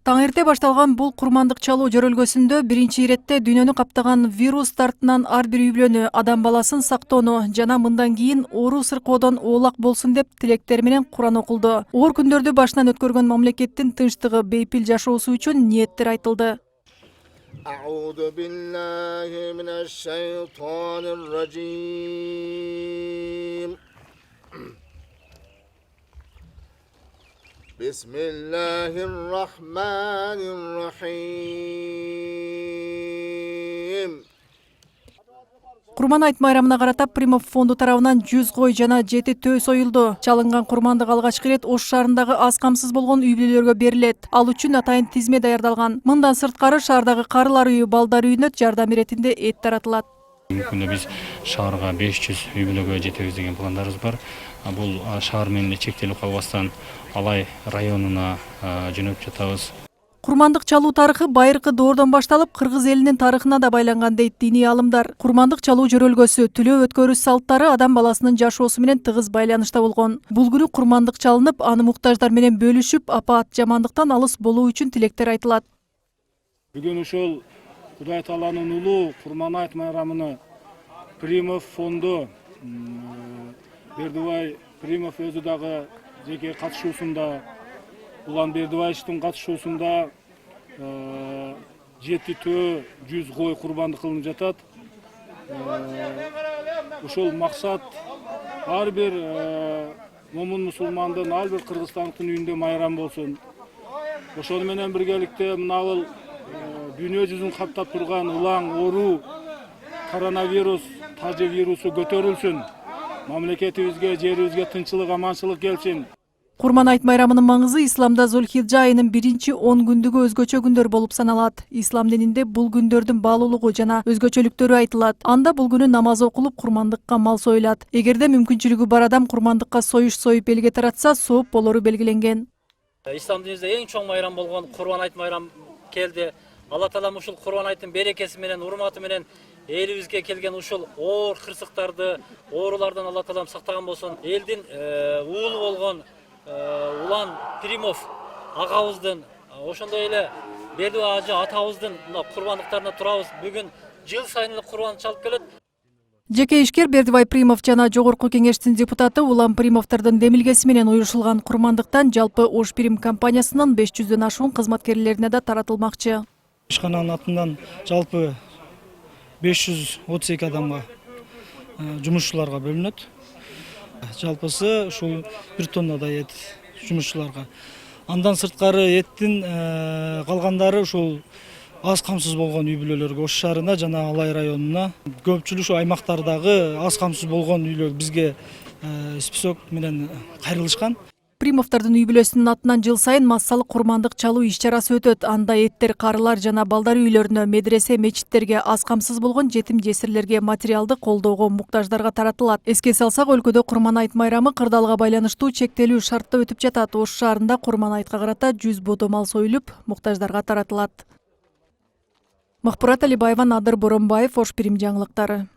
Таңерте башталган бул курмандык чалуу жөрөлгөсүндө биринчи иретте дүйнөнү каптаган вирус тартынан ар бир үй-бүлөнү, адам баласын сактоону жана мындан кийин оору сыркоодон оолак болсун деп тилектери менен Куран окулду. Оор күндөрдү башынан өткөргөн мамлекеттин тынчтыгы, бейпил жашоосу үчүн ниеттер айтылды. أعوذ بالله من الشيطان الرجيم بسم الله الرحمن الرحيم Курман айт майрамына карата Примов фонду тарабынан 100 кой жана 7 төө союлду. Чалынган курмандык алгачкы ирет Ош шаарындагы аз камсыз болгон үй-бүлөлөргө берилет. Ал үчүн атайын тизме даярдалган. Мындан сырткары шаардагы карылар үйү, балдар үйүнө жардам иретинде эт таратылат. Мүмкүндө биз шаарга 500 үй-бүлөгө жетебиз деген пландарыбыз бар. Бул шаар менен чектелип калбастан Алай районуна жөнөп жатабыз. Курмандык чалуу тарыхы байыркы доордон башталып, кыргыз элинин тарыхына да байланган дейт диний алымдар. Курмандык чалуу жөрөлгөсү, түлөө өткөрүш салттары адам баласынын жашоосу менен тыгыз байланышта болгон. Бул күнү курмандык чалынып, аны муктаждар менен бөлүшүп, апаат жамандыктан алыс болуу үчүн тилектер айтылат. Бүгүн ушул Кудай Тааланын улуу Курман айт майрамыны Примов фонду Бердибай Примов өзү дагы жеке катышуусунда, Улан Бердибаевичтин катышуусунда 7 төө 100 кой курбандык кылынып жатат. Ушул максат ар бир момун мусулмандын, ар бир кыргызстандын үйүндө майрам болсун. Ошону менен биргеликте мынабул дүйнө жүзүн каптап турган улан оору, коронавирус, тажы вирусу көтөрүлсүн. Мамлекетибизге, жерибизге тынччылык, аманчылык келсин. Курман айт майрамынын маңызы исламда Зулхиджа айынын биринчи 10 күндүгү өзгөчө күндөр болуп саналат. Ислам дининде бул күндөрдүн баалуулугу жана өзгөчөлүктөрү айтылат. Анда бул күнү намаз окулуп, курмандыкка мал союлат. Эгерде мүмкүнчүлүгү бар адам курмандыкка союш союп элге таратса, сооп болору белгиленген. Ислам дининде эң чоң майрам болгон Курбан айт майрам келди. Алла Таалам ушул Курбан айттын берекеси менен, урматы менен элибизге келген ушул оор кырсыктарды, оорулардан Алла Таалам сактаган болсун. Элдин уулу болгон Улан Примов агабыздын, ошондой эле Бердибай ажы атабыздын курбандыктарына турабыз. Бүгүн жыл сайын эле курбан чалып келет. Жеке ишкер Бердибай Примов жана Жогорку кеңештин депутаты Улан Примовдордун демилгеси менен уюшулган курмандыктан жалпы Ош Прим компаниясынын 500дөн ашуун кызматкерлерине да таратылмакчы. Ишкананын атынан жалпы 532 адамга жумушчуларга бөлүнөт. Жалпысы ушул 1 тоннадай эт жумушчуларга. Андан сырткары эттин калгандары ушул аз камсыз болгон үй-бүлөлөргө, Ош шаарына жана Алай районуна, көпчүлүк ушу аймактардагы аз камсыз болгон үйлөр бизге список менен кайрылышкан. Примовдордун үй-бүлөсүнүн атынан жыл сайын массалык курмандык чалуу иш-чарасы өтөт. Анда эттер карылар жана балдар үйлөрүнө, медресе, мечиттерге, аз камсыз болгон жетим жесирлерге, материалдык колдоого муктаждарга таратылат. Эске салсак, өлкөдө Курман айт майрамы кырдаалга байланыштуу чектелүү шартта өтүп жатат. Ош шаарында Курман айтка карата 100 бодо мал союлуп, муктаждарга таратылат. Махпурат Алибаева, Надыр Боронбаев, Ош Прим жаңылыктары.